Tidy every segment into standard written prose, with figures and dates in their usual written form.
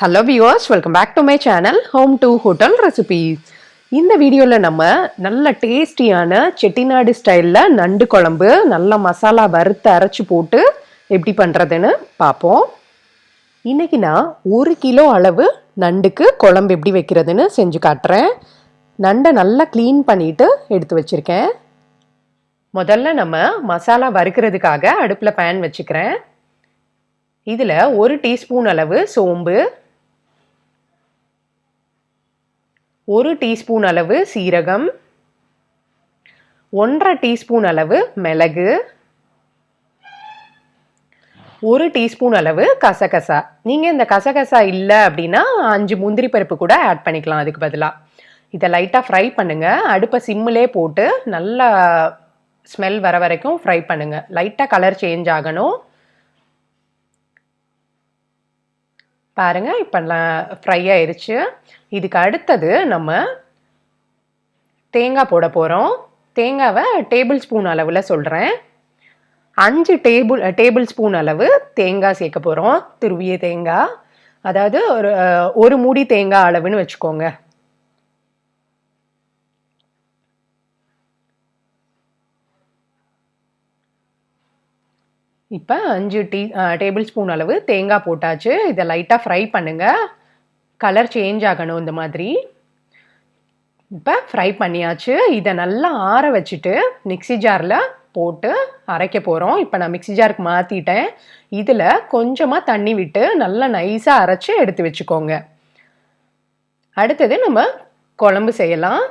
Hello viewers, welcome back to my channel Home to Hotel Recipes. இந்த வீடியோவில் நம்ம நல்ல டேஸ்டியான செட்டிநாடு ஸ்டைலில் நண்டு குழம்பு நல்ல மசாலா வறுத்து அரைச்சி போட்டு எப்படி பண்ணுறதுன்னு பார்ப்போம். இன்றைக்கி நான் 1 கிலோ அளவு நண்டுக்கு குழம்பு எப்படி வைக்கிறதுன்னு செஞ்சு காட்டுறேன். நண்டை நல்லா க்ளீன் பண்ணிவிட்டு எடுத்து வச்சுருக்கேன். முதல்ல நம்ம மசாலா வறுக்கிறதுக்காக அடுப்பில் பேன் வச்சுக்கிறேன். இதில் 1 டீஸ்பூன் அளவு சோம்பு, 1 டீஸ்பூன் அளவு சீரகம், 1/2 டீஸ்பூன் அளவு மிளகு, 1 டீஸ்பூன் அளவு கசகசா. நீங்கள் இந்த கசகசா இல்லை அப்படின்னா 5 முந்திரி பருப்பு கூட ஆட் பண்ணிக்கலாம் அதுக்கு பதிலாக. இதை லைட்டாக ஃப்ரை பண்ணுங்கள். அடுப்பை சிம்மிலே போட்டு நல்லா ஸ்மெல் வர வரைக்கும் ஃப்ரை பண்ணுங்கள். லைட்டாக கலர் சேஞ்ச் ஆகணும். பாருங்கள், இப்போ ஃப்ரை ஆயிடுச்சு. இதுக்கு அடுத்தது நம்ம தேங்காய் போட போகிறோம். தேங்காவை டேபிள் ஸ்பூன் அளவில் சொல்கிறேன். 5 டேபிள் ஸ்பூன் அளவு தேங்காய் சேர்க்க போகிறோம். துருவிய தேங்காய், அதாவது ஒரு மூடி தேங்காய் அளவுன்னு வச்சுக்கோங்க. இப்போ 5 டேபிள் ஸ்பூன் அளவு தேங்காய் போட்டாச்சு. இதை லைட்டாக ஃப்ரை பண்ணுங்கள். கலர் சேஞ்ச் ஆகணும் இந்த மாதிரி. இப்போ ஃப்ரை பண்ணியாச்சு. இதை நல்லா ஆற வச்சுட்டு மிக்ஸி ஜாரில் போட்டு அரைக்க போகிறோம். இப்போ நான் மிக்ஸி ஜாருக்கு மாற்றிட்டேன். இதில் கொஞ்சமாக தண்ணி விட்டு நல்லா நைஸாக அரைச்சி எடுத்து வச்சுக்கோங்க. அடுத்தது நம்ம குழம்பு செய்யலாம்.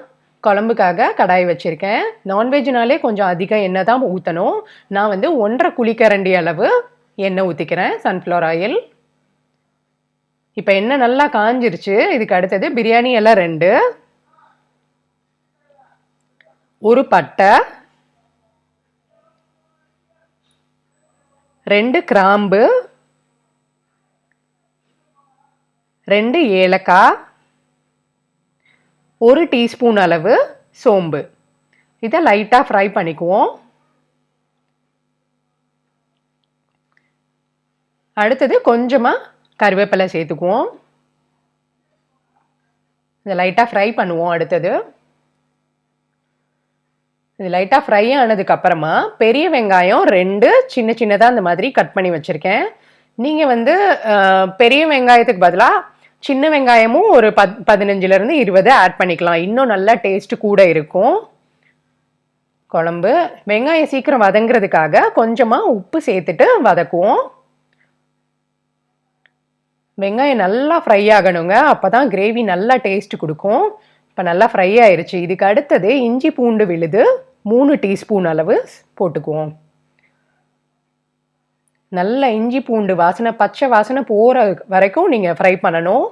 குழம்புக்காக கடாய் வச்சுருக்கேன். நான்வெஜ்னாலே கொஞ்சம் அதிகம் எண்ணெய் தான் ஊற்றணும். நான் 1.5 குழிக்கரண்டி அளவு எண்ணெய் ஊற்றிக்கிறேன், சன்ஃப்ளவர் ஆயில். இப்போ எண்ணெய் நல்லா காஞ்சிருச்சு. இதுக்கு அடுத்தது பிரியாணி இலை 2, 1 பட்டை, 2 கிராம்பு, 2 ஏலக்காய், 1 டீஸ்பூன் அளவு சோம்பு. இதை லைட்டாக ஃப்ரை பண்ணிக்குவோம். அடுத்தது கொஞ்சமாக கருவேப்பிலை சேர்த்துக்குவோம். இதை லைட்டாக ஃப்ரை பண்ணுவோம். அடுத்தது இது லைட்டாக ஃப்ரை ஆனதுக்கப்புறமா பெரிய வெங்காயம் 2 சின்ன சின்னதாக அந்த மாதிரி கட் பண்ணி வச்சுருக்கேன். நீங்கள் பெரிய வெங்காயத்துக்கு பதிலாக சின்ன வெங்காயமும் ஒரு 15லேருந்து 20 ஆட் பண்ணிக்கலாம். இன்னும் நல்லா டேஸ்ட்டு கூட இருக்கும் குழம்பு. வெங்காயம் சீக்கிரம் வதங்கிறதுக்காக கொஞ்சமாக உப்பு சேர்த்துட்டு வதக்குவோம். வெங்காயம் நல்லா ஃப்ரை ஆகணுங்க, அப்போ தான் கிரேவி நல்லா டேஸ்ட்டு கொடுக்கும். இப்போ நல்லா ஃப்ரை ஆயிடுச்சு. இதுக்கு அடுத்தது இஞ்சி பூண்டு விழுது 3 டீஸ்பூன் அளவு போட்டுக்குவோம். நல்ல இஞ்சி பூண்டு வாசனை, பச்சை வாசனை போகிற வரைக்கும் நீங்கள் ஃப்ரை பண்ணணும்.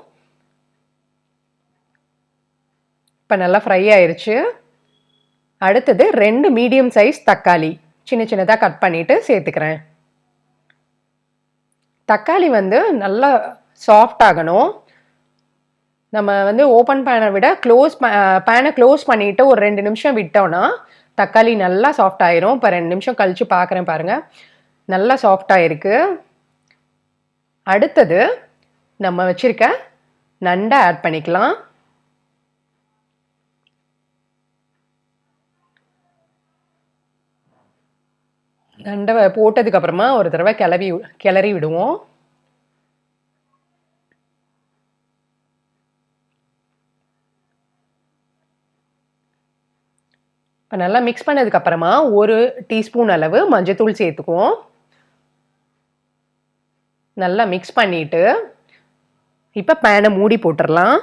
இப்போ நல்லா ஃப்ரை ஆயிடுச்சு. அடுத்தது 2 மீடியம் சைஸ் தக்காளி சின்ன சின்னதாக கட் பண்ணிவிட்டு சேர்த்துக்கிறேன். தக்காளி நல்லா சாஃப்ட் ஆகணும். நம்ம ஓப்பன் பேனை விட பேனை க்ளோஸ் பண்ணிவிட்டு ஒரு 2 நிமிஷம் விட்டோன்னா தக்காளி நல்லா சாஃப்ட் ஆயிரும். இப்போ 2 நிமிஷம் கழித்து பார்க்குறேன், பாருங்கள், நல்லா சாஃப்டாக இருக்குது. அடுத்தது நம்ம வச்சுருக்க நண்டை ஆட் பண்ணிக்கலாம். நண்டை போட்டதுக்கப்புறமா ஒரு தடவை கிளறி விடுவோம். இப்போ நல்லா மிக்ஸ் பண்ணதுக்கப்புறமா 1 டீஸ்பூன் அளவு மஞ்சத்தூள் சேர்த்துக்குவோம். நல்லா மிக்ஸ் பண்ணிவிட்டு இப்போ பேனை மூடி போட்டுடலாம்.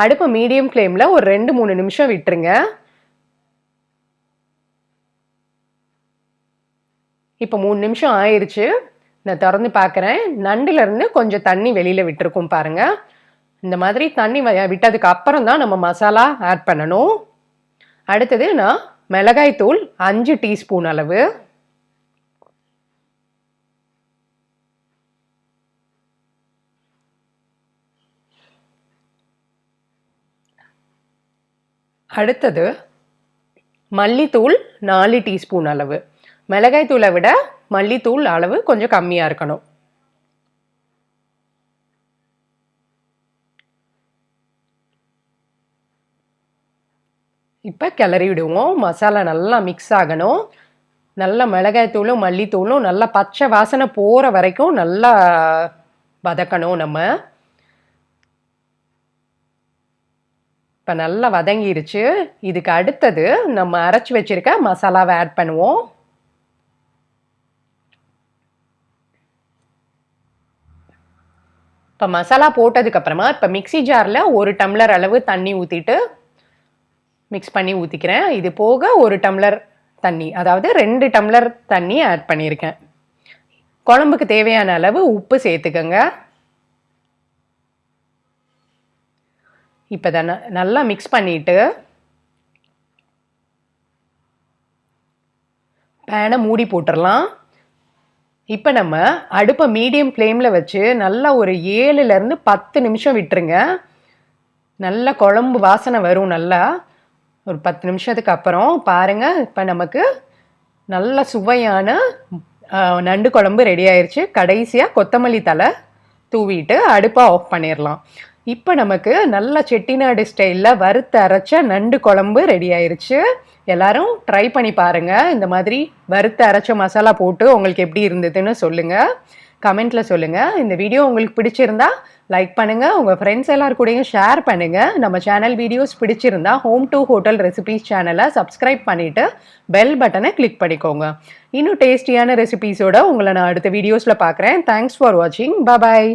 அடுப்பு மீடியம் ஃப்ளேமில் ஒரு 2-3 நிமிஷம் விட்டுருங்க. இப்போ 3 நிமிஷம் ஆயிடுச்சு. நான் திறந்து பார்க்குறேன். நண்டுலேருந்து கொஞ்சம் தண்ணி வெளியில் விட்டுருக்கும் பாருங்கள். இந்த மாதிரி தண்ணி விட்டதுக்கு அப்புறம் தான் நம்ம மசாலா ஆட் பண்ணணும். அடுத்தது நான் மிளகாய் தூள் 5 டீஸ்பூன் அளவு, அடுத்தது மல்லித்தூள் 4 டீஸ்பூன் அளவு. மிளகாய் தூளை விட மல்லித்தூள் அளவு கொஞ்சம் கம்மியாக இருக்கணும். இப்போ கிளறி விடுவோம். மசாலா நல்லா மிக்ஸ் ஆகணும். நல்லா மிளகாய்த்தூளும் மல்லித்தூளும் நல்லா பச்சை வாசனை போகிற வரைக்கும் நல்லா வதக்கணும் நம்ம. இப்போ நல்லா வதங்கிருச்சு. இதுக்கு அடுத்தது நம்ம அரைச்சி வச்சிருக்க மசாலாவை ஆட் பண்ணுவோம். இப்போ மசாலா போட்டதுக்கப்புறமா இப்போ மிக்சி ஜாரில் 1 டம்ளர் அளவு தண்ணி ஊற்றிட்டு மிக்ஸ் பண்ணி ஊற்றிக்கிறேன். இது போக 1 டம்ளர் தண்ணி, அதாவது 2 டம்ளர் தண்ணி ஆட் பண்ணியிருக்கேன். குழம்புக்கு தேவையான அளவு உப்பு சேர்த்துக்கோங்க. இப்போ தான் நல்லா மிக்ஸ் பண்ணிவிட்டு பேனை மூடி போட்டுடலாம். இப்போ நம்ம அடுப்பை மீடியம் ஃப்ளேமில் வச்சு நல்லா ஒரு 7லேருந்து 10 நிமிஷம் விட்டுருங்க. நல்லா குழம்பு வாசனை வரும். நல்லா ஒரு 10 நிமிஷத்துக்கு அப்புறம் பாருங்கள், இப்போ நமக்கு நல்ல சுவையான நண்டு குழம்பு ரெடி ஆயிடுச்சு. கடைசியாக கொத்தமல்லி தழை தூவிட்டு அடுப்பை ஆஃப் பண்ணிடலாம். இப்போ நமக்கு நல்ல செட்டிநாடு ஸ்டைலில் வறுத்து அரைச்ச நண்டு குழம்பு ரெடி ஆயிடுச்சு. எல்லாரும் ட்ரை பண்ணி பாருங்கள். இந்த மாதிரி வறுத்து அரைச்ச மசாலா போட்டு உங்களுக்கு எப்படி இருந்ததுன்னு சொல்லுங்கள், கமெண்ட்டில் சொல்லுங்கள். இந்த வீடியோ உங்களுக்கு பிடிச்சிருந்தா லைக் பண்ணுங்கள், உங்கள் ஃப்ரெண்ட்ஸ் எல்லாருக்கூடையும் ஷேர் பண்ணுங்கள். நம்ம சேனல் வீடியோஸ் பிடிச்சிருந்தா ஹோம் டு ஹோட்டல் ரெசிபீஸ் சேனலை சப்ஸ்கிரைப் பண்ணிவிட்டு பெல் பட்டனை கிளிக் பண்ணிக்கோங்க. இன்னும் டேஸ்டியான ரெசிபீஸோட உங்களை நான் அடுத்த வீடியோஸில் பார்க்குறேன். தேங்க்ஸ் ஃபார் வாட்சிங். பாய்.